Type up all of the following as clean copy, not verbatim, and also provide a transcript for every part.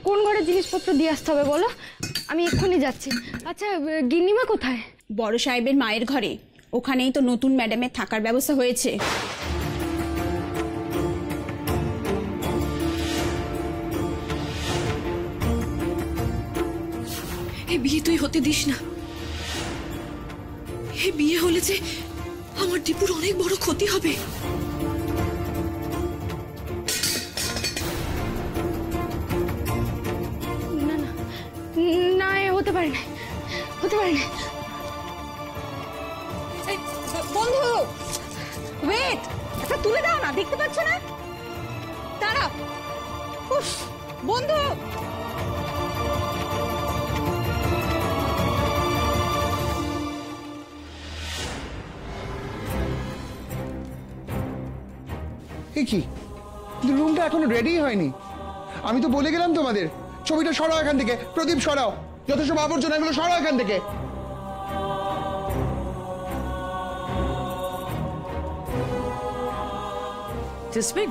কোন ঘরে জিনিসপত্র দিয়ে আসতে হবে বলো, আমি এক্ষুনি যাচ্ছি। আচ্ছা গিন্নিমা কোথায়? বড় সাহেবের মায়ের ঘরে, ওখানেই তো নতুন ম্যাডামের থাকার ব্যবস্থা হয়েছে। এই বিয়ে তুই হতে দিস না। এই বিয়ে হলে যে আমার দীপুর অনেক বড় ক্ষতি হবে। না না না, হতে পারে না, হতে পারে না। বন্ধু ওয়েট, এটা তুলে দাও না, দেখতে পাচ্ছ না? দাঁড়া। উফ বন্ধু, কি রুমটা এখনো রেডি হয়নি? আমি তো বলে গেলাম তোমাদের, ছবিটা সরাও এখান থেকে। প্রদীপ সরাও, যত সব আবর্জনা এগুলো সরাও এখান থেকে। জসমিন,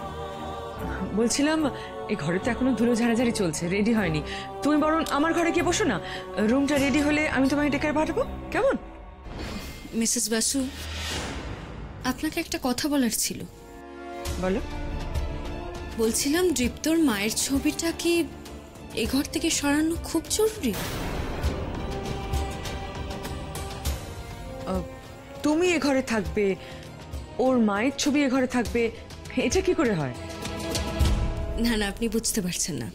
বলছিলাম এই ঘরে তো এখনো ধুলো ঝাড়াঝাড়ি চলছে, রেডি হয়নি। তুমি বরং আমার ঘরে গিয়ে বসো না, রুমটা রেডি হলে আমি তোমায় ডেকে পাঠাবো, কেমন? মিসেস বাসু, আপনাকে একটা কথা বলার ছিল। বলো। বলছিলাম দীপ্তর মায়ের ছবিটা কি এ ঘর থেকে সরানো খুব জরুরি? তুমি এ ঘরে থাকবে, ওর মায়ের ছবি এ ঘরে থাকবে, এটা কি করে হয়? না না, আপনি বুঝতে পারছেন না।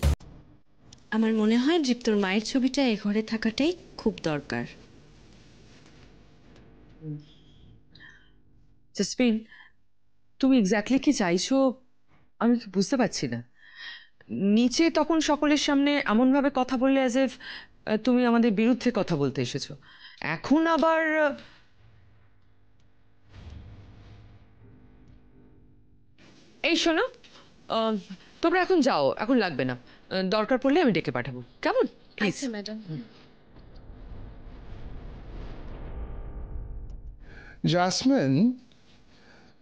আমার মনে হয় দীপ্তর মায়ের ছবিটা এ ঘরে থাকাটাই খুব দরকার। জসমিন, তুমি এক্স্যাক্টলি কি চাইছো আমি তো বুঝতে পারছি না। নিচে তখন সকলের সামনে এমন ভাবে কথা বললে অ্যাজ ইফ তুমি আমাদের বিরুদ্ধে কথা বলতে এসেছো, এখন আবার এই শোনো, তোমরা এখন যাও, এখন লাগবে না, দরকার পড়লে আমি ডেকে পাঠাবো, কেমন? Please madam. জাসমিন,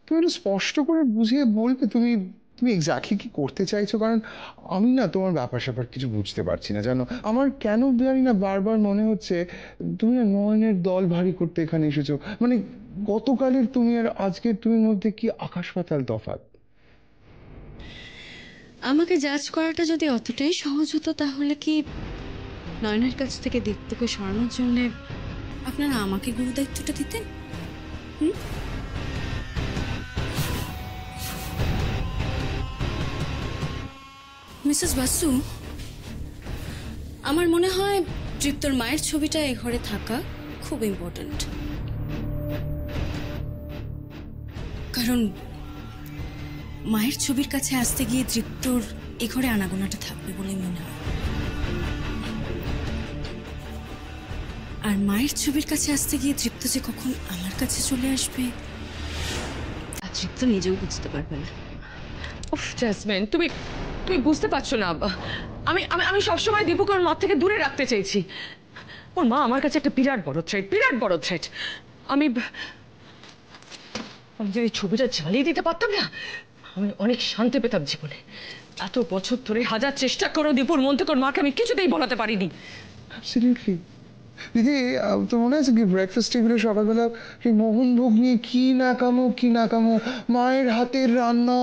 তুমি একটু স্পষ্ট করে বুঝিয়ে বলবে তুমি তুমি এক্স্যাক্টলি কি করতে চাইছো? কারণ আমি না তোমার ব্যাপার স্যাপার কিছু বুঝতে পারছি না, জানো। আমার কেন জানি না বারবার মনে হচ্ছে তুমি না নয়নের দল ভারী করতে এখানে এসেছো। মানে গতকালের তুমি আর আজকের তুমির মধ্যে কি আকাশ পাতাল তফাৎ। আমাকে জাজ করাটা যদি অতটাই সহজ হতো তাহলে কি নয়নের কাছ থেকে দীপ্তকে সরানোর জন্য আপনারা আমাকে গুরু দায়িত্বটা দিতেন? মিসেস বাসু, আমার মনে হয় দীপ্তর মায়ের ছবিটা এ ঘরে থাকা খুব ইম্পর্ট্যান্ট। কারণ মায়ের ছবির কাছে আসতে গিয়ে দীপ্তর এ ঘরে আনাগোনাটা থাকবে বলে মনে হয়। আর মায়ের ছবির কাছে আসতে গিয়ে দীপ্ত যে কখন আমার কাছে চলে আসবে আর দীপ্ত নিজেও বুঝতে পারবে না। উফ জাসমিন, তুমি তুমি বুঝতে পারছো না। আমি আমি আমি সবসময় দীপুকে ওর মা থেকে দূরে রাখতে চেয়েছি। ওর মা আমার কাছে একটা বিরাট বড় থ্রেট, বিরাট বড় থ্রেট। আমি যদি ছবিটা জ্বালিয়ে দিতে পারতাম না, আমি অনেক শান্তি পেতাম জীবনে। এত বছর ধরে হাজার চেষ্টা করো দীপুর মন থেকে ওর মাকে আমি কিছুতেই বলাতে পারিনি। অ্যাবসলিউটলি। দিদি, তো মনে আছে কি ব্রেকফাস্ট টেবিলে সকালবেলা সেই মোহনভোগ নিয়ে কি নাকামো, মায়ের হাতের রান্না,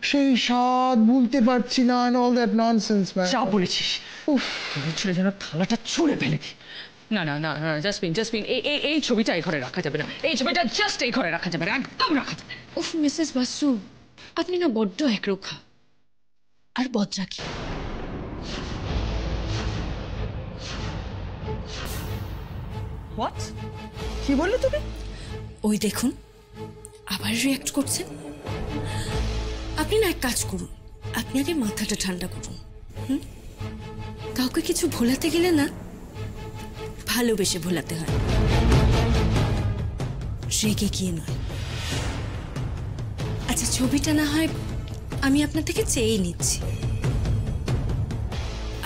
সেই স্বাদ ভুলতে পারছি না, and all that nonsense, man. যা বলেছিস, উফ, ছুড়ে যেন থালাটা ছুঁড়ে ফেলে। না না না জাসমিন, জাসমিন, এই ছবিটা এই ঘরে রাখা যাবে না, এই ছবিটা জাস্ট এই ঘরে রাখা যাবে না, একদম রাখা যাবে না। উফ মিসেস বাসু, আপনি না বড্ড একরোখা আর বজ্রাকি। হোয়াট? কি বললে তুমি? ওই দেখুন আবার রিঅ্যাক্ট করছেন। আপনি না এক কাজ করুন, আপনি আগে মাথাটা ঠান্ডা করুন। কাউকে কিছু ভোলাতে গেলে না ভালোবেসে ভোলাতে হয়, রেগে গিয়ে নয়। আচ্ছা ছবিটা না হয় আমি আপনার থেকে চেয়ে নিচ্ছি।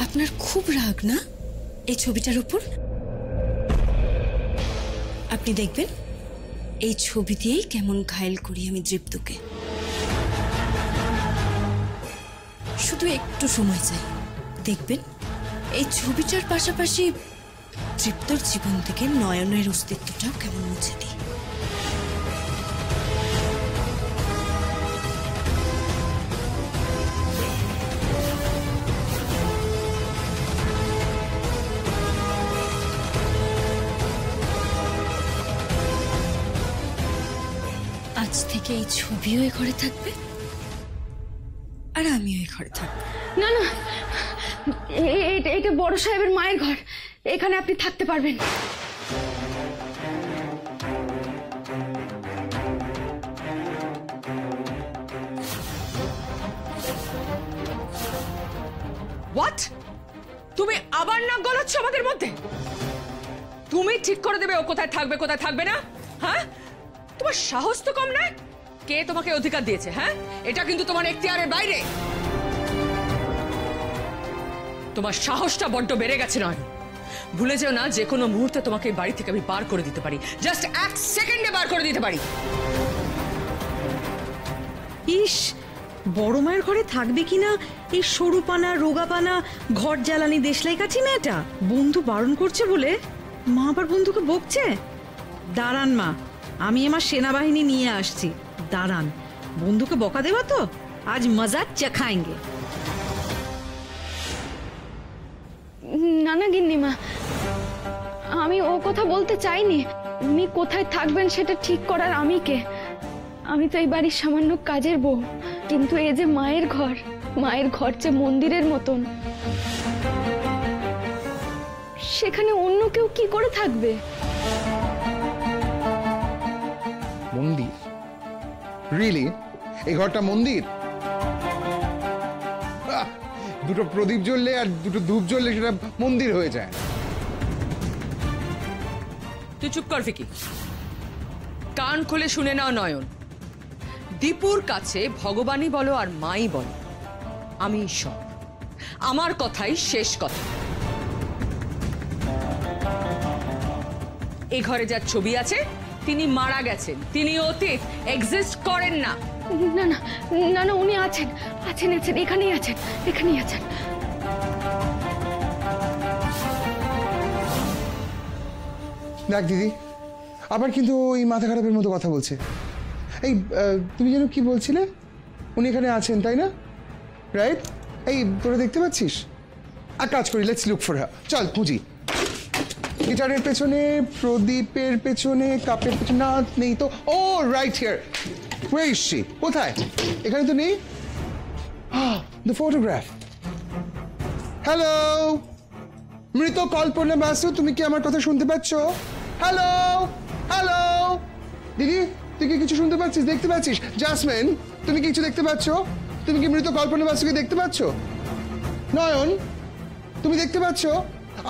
আপনার খুব রাগ না এই ছবিটার উপর? আপনি দেখবেন এই ছবি দিয়েই কেমন ঘায়েল করি আমি দীপ্তকে। শুধু একটু সময় চাই, দেখবেন এই ছবিটার পাশাপাশি তৃপ্তর জীবন থেকে নয়নের অস্তিত্বটাও কেমন মুছে দিই। আজ থেকে এই ছবিও এ ঘরে থাকবে আর আমিও এই ঘরে থাকবো। না না, এটা বড় সাহেবের মায়ের ঘর, এখানে আপনি থাকতে পারবেন। হোয়াট? তুমি আবার নাক গলাচ্ছ আমাদের মধ্যে? তুমি ঠিক করে দেবে ও কোথায় থাকবে না? হ্যাঁ, তোমার সাহস তো কম নয়। কে তোমাকে অধিকার দিয়েছে? হ্যাঁ, এটা কিন্তু তোমার এখতিয়ারের বাইরে। তোমার সাহসটা বড্ড বেড়ে গেছে। নয়, ভুলে যেও না যে কোনো মুহূর্তে তোমাকে এই বাড়ি থেকে আমি বার করে দিতে পারি, জাস্ট 1 সেকেন্ডে বার করে দিতে পারি। ইস, বড় মায়ের ঘরে থাকবে কিনা এই সরুপানা রোগাপানা ঘর জ্বালানি দেশলাই কাছি মেয়েটা। বন্ধু বারণ করছে বলে মা আবার বন্ধুকে বকছে। দাঁড়ান মা, আমি আমার সেনাবাহিনী নিয়ে আসছি, দাঁড়ান। বন্ধুকে বকা দেবা তো, আজ মজা চাখাएंगे। না না গিন্নিমা, আমি ও কথা বলতে চাইনি। উনি কোথায় থাকবেন সেটা ঠিক করার আমি কে? আমি তো এই বাড়ির সামান্য কাজের বউ, কিন্তু এই যে মায়ের ঘর যে মন্দিরের মতন, সেখানে অন্য কেউ কি করে থাকবে? মন্দির? রিয়েলি? এই ঘরটা মন্দির? দুটো প্রদীপ জ্বললে আর দুটো ধূপ জ্বললে সেটা মন্দির হয়ে যায়। তুই চুপ কর ভিকি, কান খুলে শুনে নাও নয়ন। দীপুর কাছে ভগবানই বলো আর মাই বলো, আমি ঈশ্বর। আমার কথাই শেষ কথা। এই ঘরে যার ছবি আছে তিনি মারা গেছেন, তিনি অতীত, এক্সিস্ট করেন না। না না না না, উনি আছেন, এখানেই আছেন। দেখ দিদি, আবার কিন্তু ওই মাথা খারাপের মতো কথা বলছে। এই তুমি যেন কি বলছিলে, উনি এখানে আছেন তাই না? রাইট? এই তোরা দেখতে পাচ্ছিস? আর কাজ করি, লেটস লুক ফর হার। চল খুঁজি। গিটারের পেছনে, প্রদীপের পেছনে, কাপের পেছনে, না নেই তো। ও right here. Where is she? কোথায়? এখানে তো নেই। The photograph. হ্যালো মৃত কল্পনা বাসু, তুমি কি আমার কথা শুনতে পাচ্ছ? হ্যালো হ্যালো দিদি, তুই কি কিছু শুনতে পাচ্ছিস, দেখতে পাচ্ছিস? জাসমিন, তুমি কি কিছু দেখতে পাচ্ছ? তুমি কি মৃত কল্পনা বাসুকে দেখতে পাচ্ছ? নয়ন, তুমি দেখতে পাচ্ছ?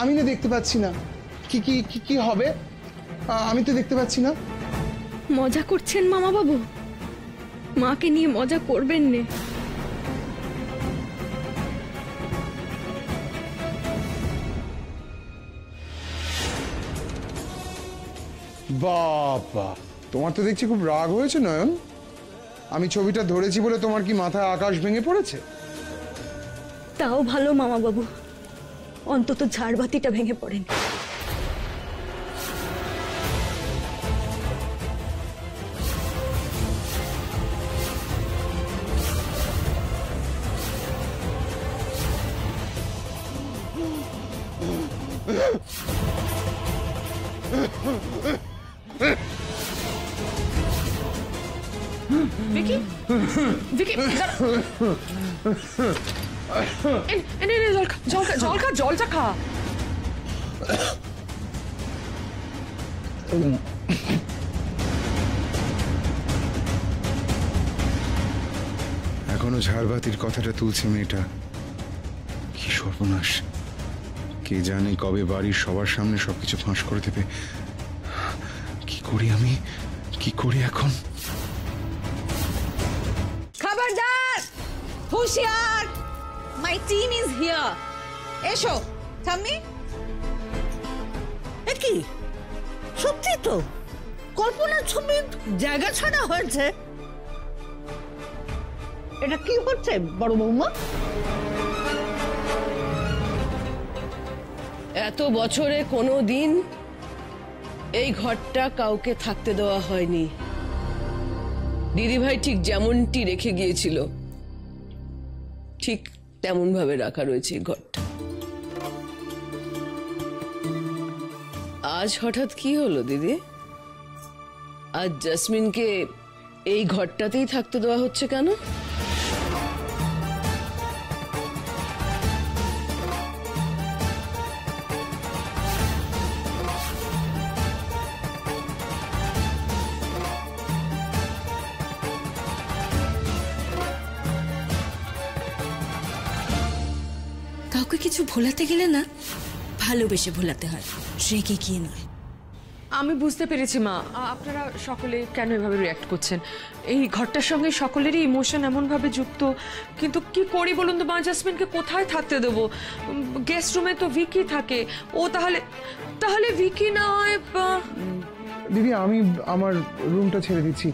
আমি না দেখতে পাচ্ছি না। কি কি কি কি হবে? আমি তো দেখতে পাচ্ছি না। মজা করছেন মামা বাবু? মাকে নিয়ে মজা করবেন না। বাবা, তোমার তো দেখছি খুব রাগ হয়েছে নয়ন। আমি ছবিটা ধরেছি বলে তোমার কি মাথায় আকাশ ভেঙে পড়েছে? তাও ভালো মামা বাবু, অন্তত ঝাড়বাতিটা ভেঙে পড়েন। ভিকি, ভিকি, জলটা খা। এখনো ঝাড়বাতির কথাটা তুলছে মেয়েটা। কি সর্বনাশ! কে জানে কবে বাড়ির সবার সামনে সবকিছু ফাঁস করে দেবে। কি করি আমি, কি করি এখন? খবরদার, হুঁশিয়ার, মাই টিম ইজ হিয়ার। এসো থামি। কি সত্যি তো কল্পনার ছবির জায়গা ছাড়া হয়েছে? এটা কি হচ্ছে বড় বৌমা? এত বছরে কোনো দিন এই ঘরটা কাউকে থাকতে দেওয়া হয়নি। দিদিভাই ঠিক যেমনটি রেখে গিয়েছিল ঠিক তেমন ভাবে রাখা রয়েছে এই ঘরটা। আজ হঠাৎ কি হলো দিদি? আজ জেসমিনকে এই ঘরটাতেই থাকতে দেওয়া হচ্ছে কেন? কাউকে কিছু ভোলাতে গেলে না ভালোবেসে ভোলাতে হয়, রেগে গিয়ে নয়। আমি বুঝতে পেরেছি মা, আপনারা সকলে কেন এভাবে রিয়্যাক্ট করছেন। এই ঘরটার সঙ্গে সকলেরই ইমোশন এমনভাবে যুক্ত, কিন্তু কি করি বলুন তো মা? জাসমিনকে কোথায় থাকতে দেবো? গেস্ট রুমে তো ভিকি থাকে, ও তাহলে তাহলে ভিকি না হয় দিদি আমি আমার রুমটা ছেড়ে দিচ্ছি,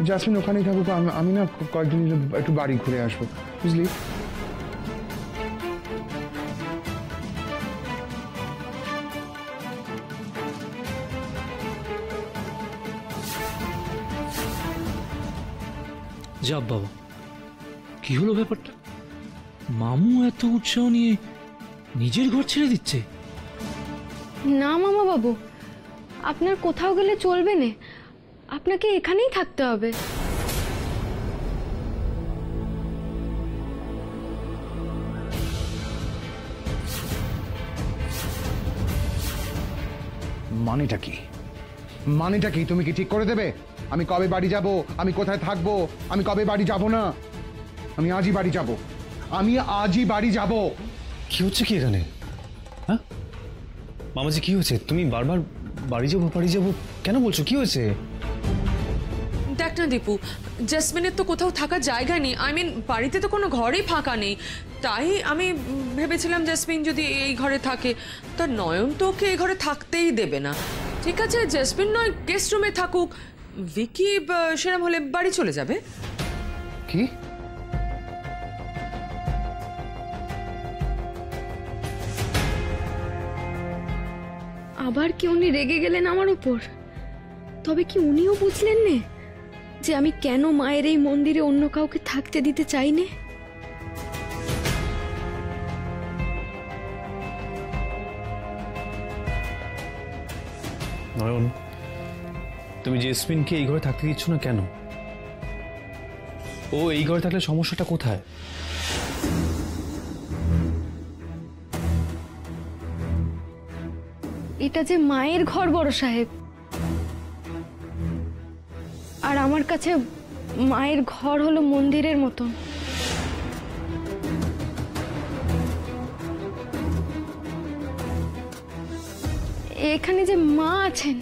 জাসমিন ওখানেই থাকুক, আমি না কয়েকদিন একটু বাড়ি ঘুরে আসবো, বুঝলি? যাব বাবা, কি হলো ব্যাপারটা? মামু এত উৎসাহ নিয়ে নিজের ঘর ছেড়ে দিচ্ছে? না মামা বাবু, আপনার কোথাও গেলে চলবে না, আপনাকে এখানেই থাকতে হবে। মানেটা কি? মানেটা কি তুমি কি ঠিক করে দেবে? আমি কবে বাড়ি যাব, আমি কোথায় থাকবো, আমি কবে বাড়ি যাব না? আমি আজই বাড়ি যাব, আমি আজই বাড়ি যাব। কি হচ্ছে কি এখানে? হ্যাঁ মামাজি, কি হয়েছে? তুমি বারবার বাড়ি যাবো কেন বলছো? কি হয়েছে? দেখ না দীপু, জেসমিনের তো কোথাও থাকার জায়গা নেই, আই মিন বাড়িতে তো কোনো ঘরেই ফাঁকা নেই, তাই আমি ভেবেছিলাম জেসমিন যদি এই ঘরে থাকে, তা নয়ন তো ওকে এই ঘরে থাকতেই দেবে না। ঠিক আছে, জেসমিন নয় গেস্ট রুমে থাকুক, ভিকি সেরম হলে বাড়ি চলে যাবে। কি? আবার কি উনি রেগে গেলেন আমার উপর? তবে কি উনিও বুঝলেন না যে আমি কেন মায়ের এই মন্দিরে অন্য কাউকে থাকতে দিতে চাই না? নয়ন, তুমি জেসমিনকে এই ঘরে থাকতে দিচ্ছ না কেন? ও এই ঘরে থাকলে সমস্যাটা কোথায়? এটা যে মায়ের ঘর বড় সাহেব, আর আমার কাছে মায়ের ঘর হলো মন্দিরের মতন। এখানে যে মা আছেন,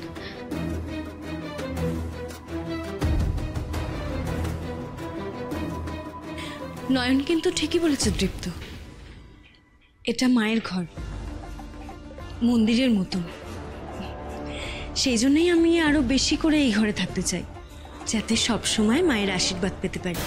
নয়ন কিন্তু ঠিকই বলেছে দীপ্ত, এটা মায়ের ঘর, মন্দিরের মতন। সেই জন্যই আমি আরো বেশি করে এই ঘরে থাকতে চাই, যাতে সব সময় মায়ের আশীর্বাদ পেতে পারি।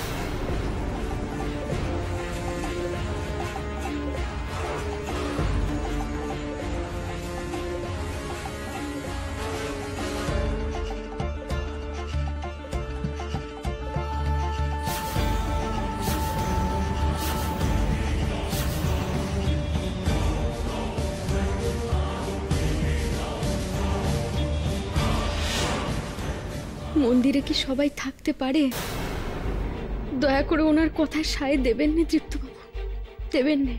মন্দিরে কি সবাই থাকতে পারে? দয়া করে ওনার কথায় সায় দেবেন না তৃপ্তবাবু, দেবেন না।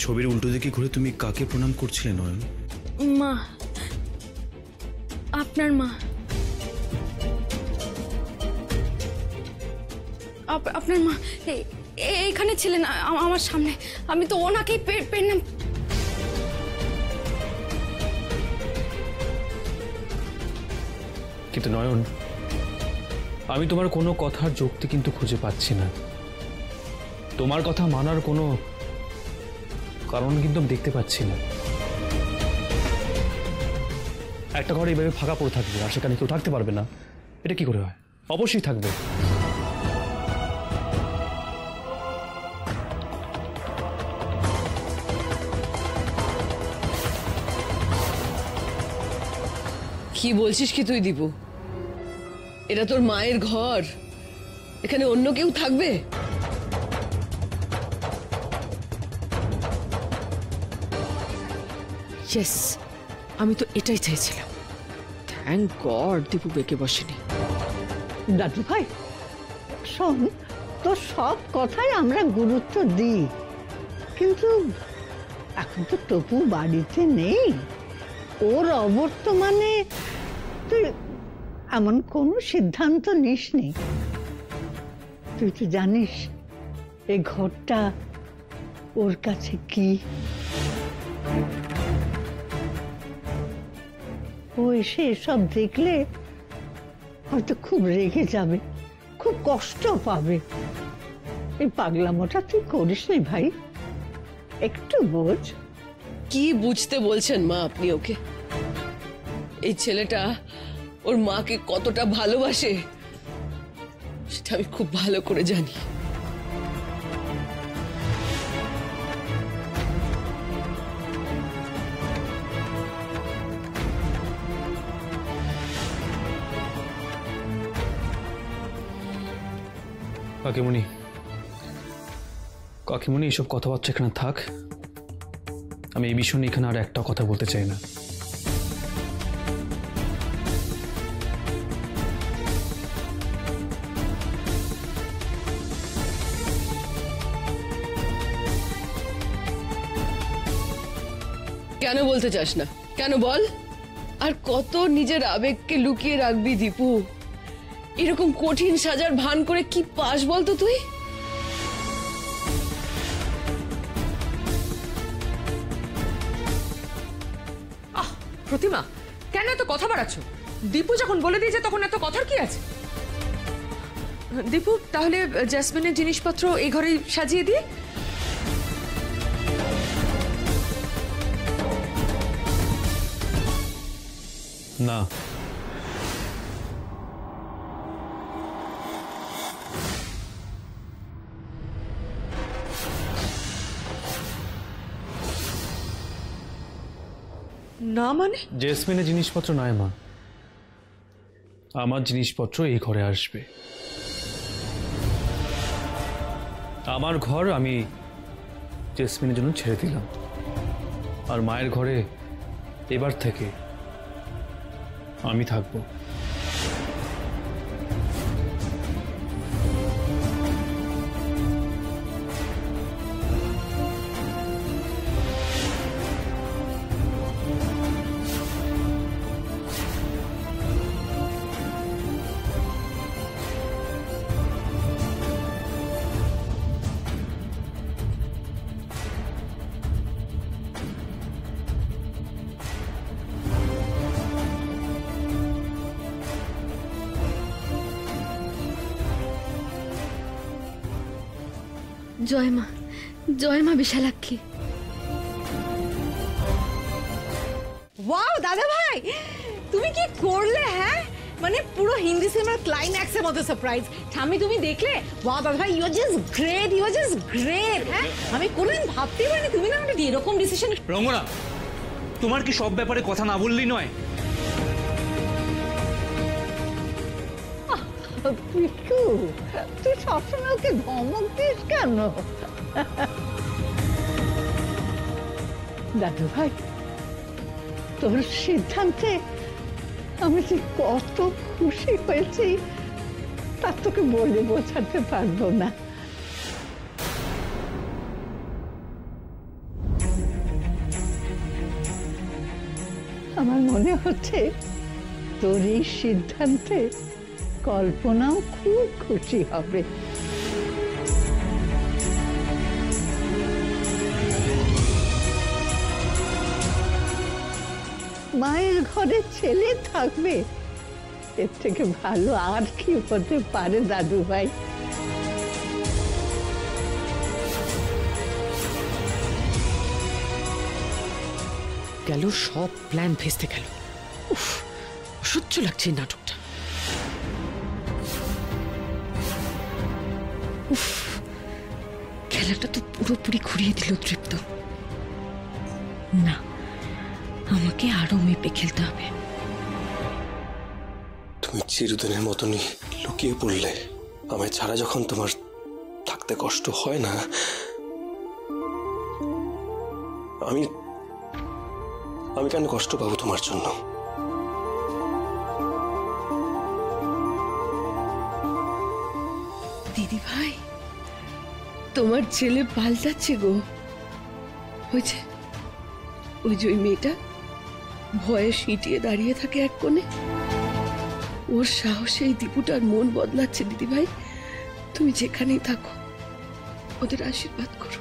ছবির উল্টো দিকে ঘুরে তুমি কাকে প্রণাম করছিলে নয়ন? মা, আপনার মা। আপনার মা এইখানে ছিলেন আমার সামনে, আমি তো ওনাকেই পেলাম। কিন্তু নয়ন, আমি তোমার কোনো কথার যুক্তি কিন্তু খুঁজে পাচ্ছি না, তোমার কথা মানার কোনো কারণ কিন্তু আমি দেখতে পাচ্ছি না। একটা ঘরে এইভাবে ফাঁকা পড়ে থাকবে আর সেখানে কেউ থাকতে পারবে না, এটা কি করে হয়? অবশ্যই থাকবে। কি বলছিস কি তুই দীপু? এটা তোর মায়ের ঘর, এখানে অন্য কেউ থাকবে? ইয়েস, আমি তো এটাই চাইছিলাম। থ্যাংক গড দীপু বেঁকে বসেনি। দাদু ভাই শোন, তোর সব কথাই আমরা গুরুত্ব দিই, কিন্তু এখন তো টপু বাড়িতে নেই। ওর অবর্তমানে তুই এমন কোনো সিদ্ধান্ত নিসনি। তুই তো জানিস এই ঘরটা ওর কাছে কি। ও এসে এসব দেখলে হয়তো খুব রেগে যাবে, খুব কষ্ট পাবে। এই পাগলামোটা তুই করিস নি ভাই, একটু বোঝ। কি বুঝতে বলছেন মা আপনি ওকে? এই ছেলেটা ওর মাকে কতটা ভালোবাসে সেটা আমি খুব ভালো করে জানি। কাকিমণি এইসব কথাবার্তা এখানে থাক। আমি এই বিষয় নিয়ে এখানে আর একটা কথা বলতে চাই না। কেন বলতে চাস না? কেন বল? আর কত নিজের আবেগকে লুকিয়ে রাখবি দীপু? এরকম কঠিন সাজার ভান করে কি পাস বলতো তুই? প্রতিমা, কেন এত কথা বাড়াচ্ছ? দীপু যখন বলে দিয়েছে তখন এত কথার কি আছে? দীপু, তাহলে জেসমিনের জিনিসপত্র এই ঘরে সাজিয়ে দিয়ে। না, না মানে? জেসমিনের জিনিসপত্র নয় মা, আমার জিনিসপত্র এই ঘরে আসবে। আমার ঘর আমি জেসমিনের জন্য ছেড়ে দিলাম, আর মায়ের ঘরে এবার থেকে আমি থাকবো। জয় মা বিশালাক্ষী। ওয়াও দাদা ভাই, তুমি কি করলে? হ্যাঁ, মানে পুরো হিন্দি সিনেমার ক্লাইম্যাক্সের মতো সারপ্রাইজ। ঠাম্মি তুমি দেখলে? ওয়াও দাদা ভাই, you are just great, you are just great. হ্যাঁ, আমি কোনোদিন ভাবতেই পারিনি তুমি না একটা এরকম ডিসিশন। রঙ্গনা, তোমার কি সব ব্যাপারে কথা না বললেই নয়? পিকু, তুই সবসময় ওকে ধমক দিস কেন? দাদু ভাই, তোর সিদ্ধান্তে আমি যে কত খুশি হয়েছি তা তোকে বলে বোঝাতে পারবো না। আমার মনে হচ্ছে তোর এই সিদ্ধান্তে কল্পনাও খুব খুশি হবে। মায়ের ঘরে ছেলে থাকবে, এর থেকে ভালো আর কি হতে পারে দাদু ভাই? গেল সব প্ল্যান ভেস্তে গেল। উফ, অসহ্য লাগছে এই নাটকটা। উফ, খেলাটা তো পুরোপুরি ঘুরিয়ে দিল তৃপ্ত। না, আমাকে আরো মেপে খেলতে হবে। তুমি চিরদিনের মতনই লুকিয়ে পড়লে। আমায় ছাড়া যখন তোমার থাকতে কষ্ট হয় না, আমি আমি কেন কষ্ট পাবো তোমার জন্য? দিদি ভাই, তোমার ছেলে পাল্টাচ্ছে গো। ওই যে ওই মেয়েটা ভয়ে সিটিয়ে দাঁড়িয়ে থাকে এক কোণে, ওর সাহসে এই দীপুটার মন বদলাচ্ছে। দিদি ভাই, তুমি যেখানেই থাকো ওদের আশীর্বাদ করো।